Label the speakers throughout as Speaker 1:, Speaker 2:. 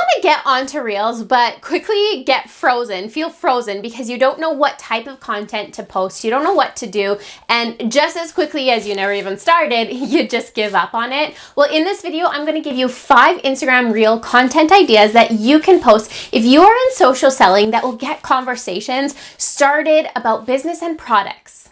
Speaker 1: want to get onto Reels, but quickly feel frozen because you don't know what type of content to post, you don't know what to do, and just as quickly as you never even started, you just give up on it. Well, in this video, I'm going to give you 5 Instagram Reel content ideas that you can post if you are in social selling that will get conversations started about business and products.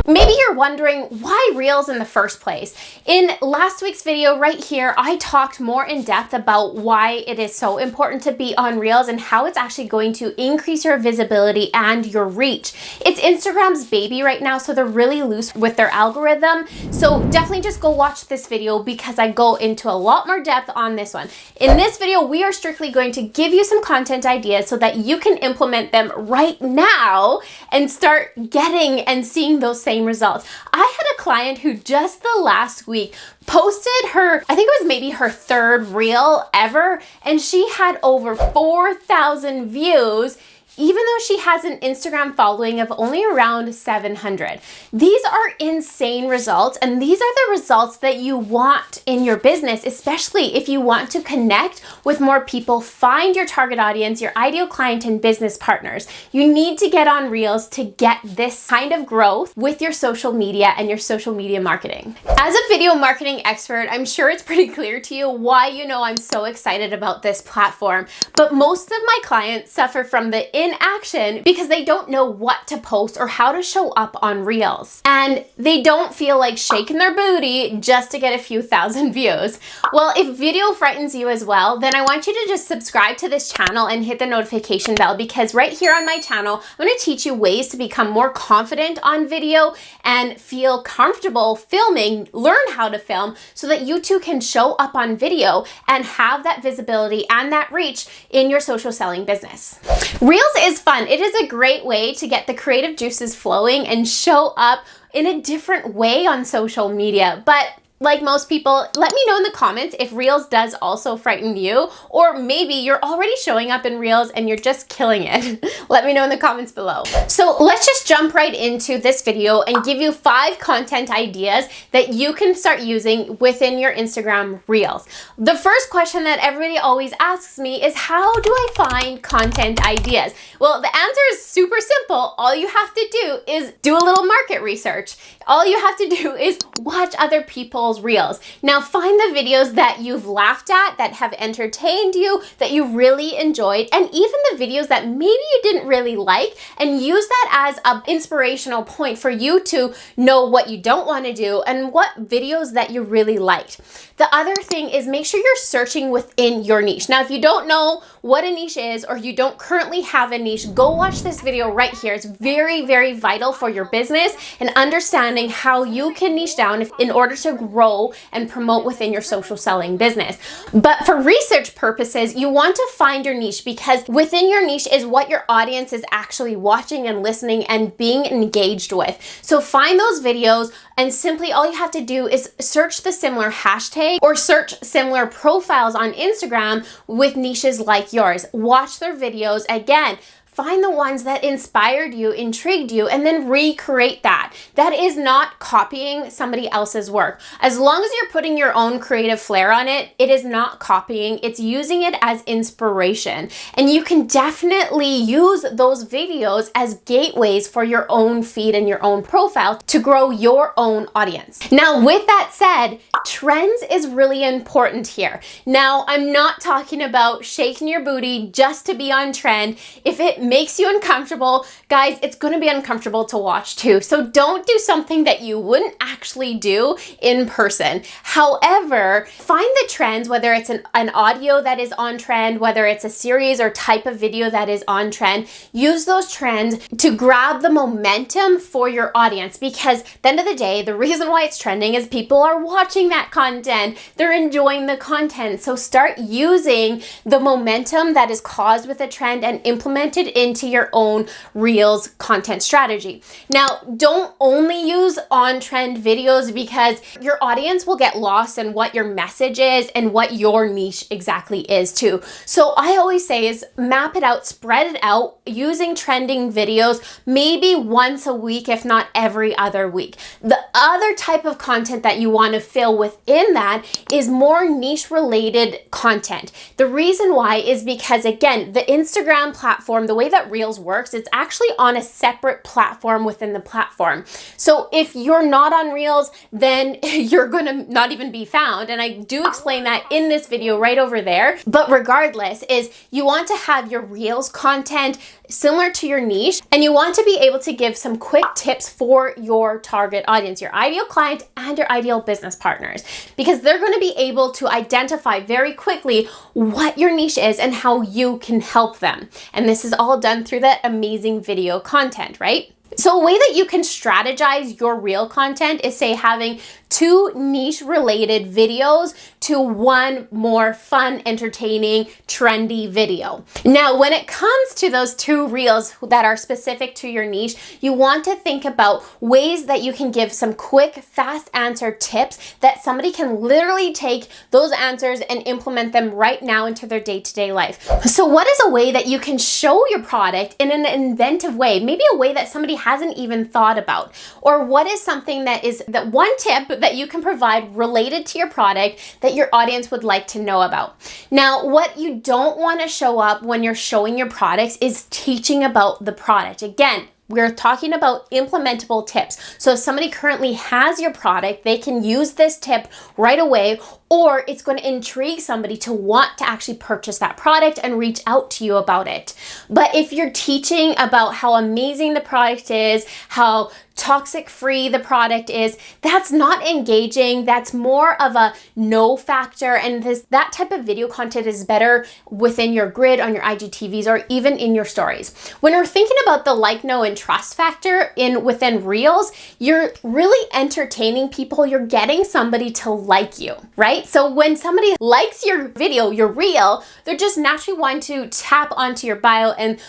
Speaker 1: Maybe you're wondering why Reels in the first place. In last week's video right here, I talked more in depth about why it is so important to be on Reels and how it's actually going to increase your visibility and your reach. It's Instagram's baby right now, so they're really loose with their algorithm. So definitely just go watch this video because I go into a lot more depth on this one. In this video, we are strictly going to give you some content ideas so that you can implement them right now and start getting and seeing those same results. I had a client who just the last week posted her, I think it was maybe her 3rd reel ever, and she had over 4,000 views, even though she has an Instagram following of only around 700. These are insane results, and these are the results that you want in your business, especially if you want to connect with more people, find your target audience, your ideal client and business partners. You need to get on Reels to get this kind of growth with your social media and your social media marketing. As a video marketing expert, I'm sure it's pretty clear to you why I'm so excited about this platform, but most of my clients suffer from the inaction because they don't know what to post or how to show up on Reels. And they don't feel like shaking their booty just to get a few thousand views. Well, if video frightens you as well, then I want you to just subscribe to this channel and hit the notification bell, because right here on my channel, I'm going to teach you ways to become more confident on video and feel comfortable filming, learn how to film so that you too can show up on video and have that visibility and that reach in your social selling business. Reels is fun. It is a great way to get the creative juices flowing and show up in a different way on social media. But like most people, let me know in the comments if Reels does also frighten you, or maybe you're already showing up in Reels and you're just killing it. Let me know in the comments below. So let's just jump right into this video and give you 5 content ideas that you can start using within your Instagram Reels. The first question that everybody always asks me is, how do I find content ideas? Well, the answer is super simple. All you have to do is do a little market research. All you have to do is watch other people's Reels. Now find the videos that you've laughed at, that have entertained you, that you really enjoyed, and even the videos that maybe you didn't really like, and use that as an inspirational point for you to know what you don't want to do and what videos that you really liked. The other thing is, make sure you're searching within your niche. Now, if you don't know what a niche is, or you don't currently have a niche, go watch this video right here. It's very, very vital for your business and understanding how you can niche down in order to grow and promote within your social selling business. But for research purposes, you want to find your niche, because within your niche is what your audience is actually watching and listening and being engaged with. So find those videos, and simply all you have to do is search the similar hashtag or search similar profiles on Instagram with niches like yours. Watch their videos. Again, find the ones that inspired you, intrigued you, and then recreate that. That is not copying somebody else's work. As long as you're putting your own creative flair on it, it is not copying, it's using it as inspiration. And you can definitely use those videos as gateways for your own feed and your own profile to grow your own audience. Now, with that said, trends is really important here. Now, I'm not talking about shaking your booty just to be on trend. If it makes you uncomfortable, guys, it's going to be uncomfortable to watch too. So don't do something that you wouldn't actually do in person. However, find the trends, whether it's an audio that is on trend, whether it's a series or type of video that is on trend. Use those trends to grab the momentum for your audience, because at the end of the day, the reason why it's trending is people are watching that content. They're enjoying the content. So start using the momentum that is caused with a trend and implement it into your own Reels content strategy. Now, don't only use on-trend videos because your audience will get lost in what your message is and what your niche exactly is too. So I always say is map it out, spread it out using trending videos, maybe once a week, if not every other week. The other type of content that you want to fill within that is more niche related content. The reason why is because, again, the Instagram platform, the way that Reels works, it's actually on a separate platform within the platform. So if you're not on Reels, then you're going to not even be found. And I do explain that in this video right over there. But regardless, is you want to have your Reels content similar to your niche, and you want to be able to give some quick tips for your target audience, your ideal client and your ideal business partners, because they're going to be able to identify very quickly what your niche is and how you can help them. And this is all done through that amazing video content, right? So a way that you can strategize your Reel content is, say, having 2 niche related videos to 1 more fun, entertaining, trendy video. Now, when it comes to those 2 Reels that are specific to your niche, you want to think about ways that you can give some quick, fast answer tips that somebody can literally take those answers and implement them right now into their day-to-day life. So what is a way that you can show your product in an inventive way, maybe a way that somebody hasn't even thought about? Or what is something that is that one tip that you can provide related to your product that your audience would like to know about? Now, what you don't want to show up when you're showing your products is teaching about the product. Again, we're talking about implementable tips. So if somebody currently has your product, they can use this tip right away, or it's going to intrigue somebody to want to actually purchase that product and reach out to you about it. But if you're teaching about how amazing the product is, how toxic free the product is, that's not engaging. That's more of a no factor. And that type of video content is better within your grid, on your IGTVs, or even in your stories. When we're thinking about the like, know, and trust factor within Reels, you're really entertaining people. You're getting somebody to like you, right? So when somebody likes your video, your Reel, they're just naturally wanting to tap onto your bio and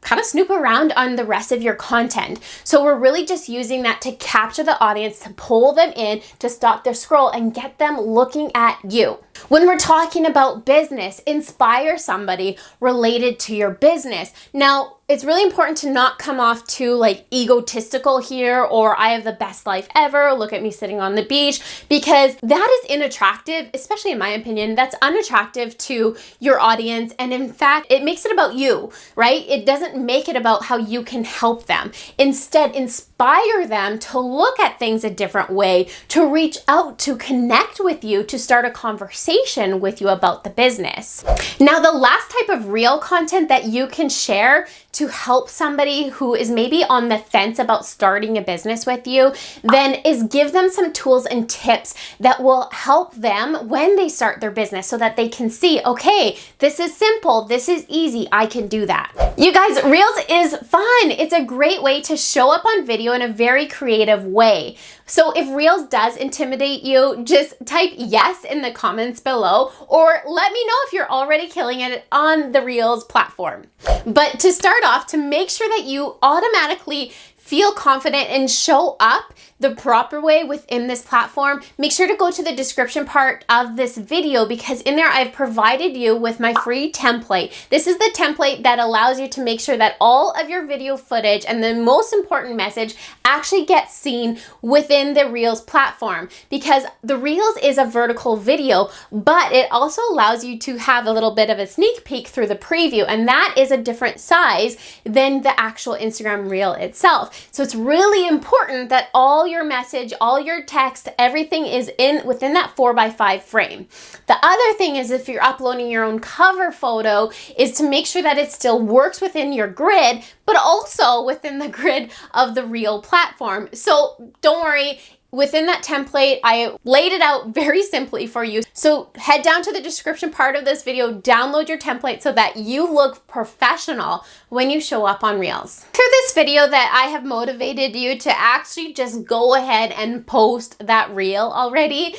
Speaker 1: kind of snoop around on the rest of your content. So we're really just using that to capture the audience, to pull them in, to stop their scroll and get them looking at you. When we're talking about business, inspire somebody related to your business. Now, it's really important to not come off too like egotistical here, or I have the best life ever, look at me sitting on the beach, because that is unattractive, especially in my opinion. That's unattractive to your audience. And in fact, it makes it about you, right? It doesn't make it about how you can help them. Instead, inspire them to look at things a different way, to reach out, to connect with you, to start a conversation with you about the business. Now, the last type of Reel content that you can share to help somebody who is maybe on the fence about starting a business with you, then is give them some tools and tips that will help them when they start their business, so that they can see, okay, this is simple, this is easy, I can do that. You guys, Reels is fun. It's a great way to show up on video in a very creative way. So if Reels does intimidate you, just type yes in the comments below, or let me know if you're already killing it on the Reels platform. But to start off, to make sure that you automatically feel confident and show up the proper way within this platform, make sure to go to the description part of this video, because in there I've provided you with my free template. This is the template that allows you to make sure that all of your video footage and the most important message actually gets seen within the Reels platform, because the Reels is a vertical video, but it also allows you to have a little bit of a sneak peek through the preview, and that is a different size than the actual Instagram Reel itself. So it's really important that all your message, all your text, everything is within that 4x5 frame. The other thing is, if you're uploading your own cover photo, is to make sure that it still works within your grid, but also within the grid of the Reel platform. So don't worry, within that template, I laid it out very simply for you. So head down to the description part of this video, download your template so that you look professional when you show up on Reels. Through this video that I have motivated you to actually just go ahead and post that reel already.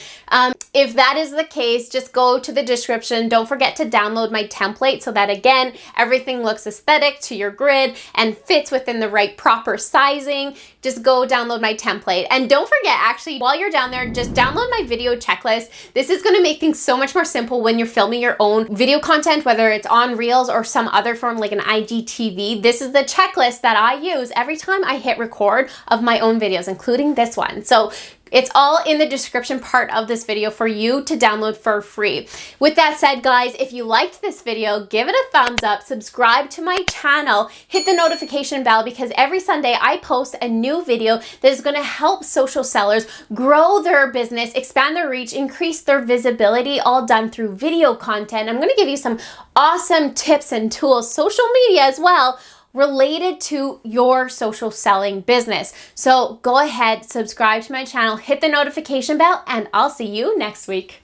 Speaker 1: If that is the case, just go to the description. Don't forget to download my template so that, again, everything looks aesthetic to your grid and fits within the right proper sizing. Just go download my template. And don't forget, actually, while you're down there, just download my video checklist. This is going to make things so much more simple when you're filming your own video content, whether it's on Reels or some other form like an IGTV. This is the checklist that I use every time I hit record of my own videos, including this one. So it's all in the description part of this video for you to download for free. With that said, guys, if you liked this video, give it a thumbs up, subscribe to my channel, hit the notification bell, because every Sunday I post a new video that is going to help social sellers grow their business, expand their reach, increase their visibility, all done through video content. I'm going to give you some awesome tips and tools, social media as well, related to your social selling business. So go ahead, subscribe to my channel, hit the notification bell, and I'll see you next week.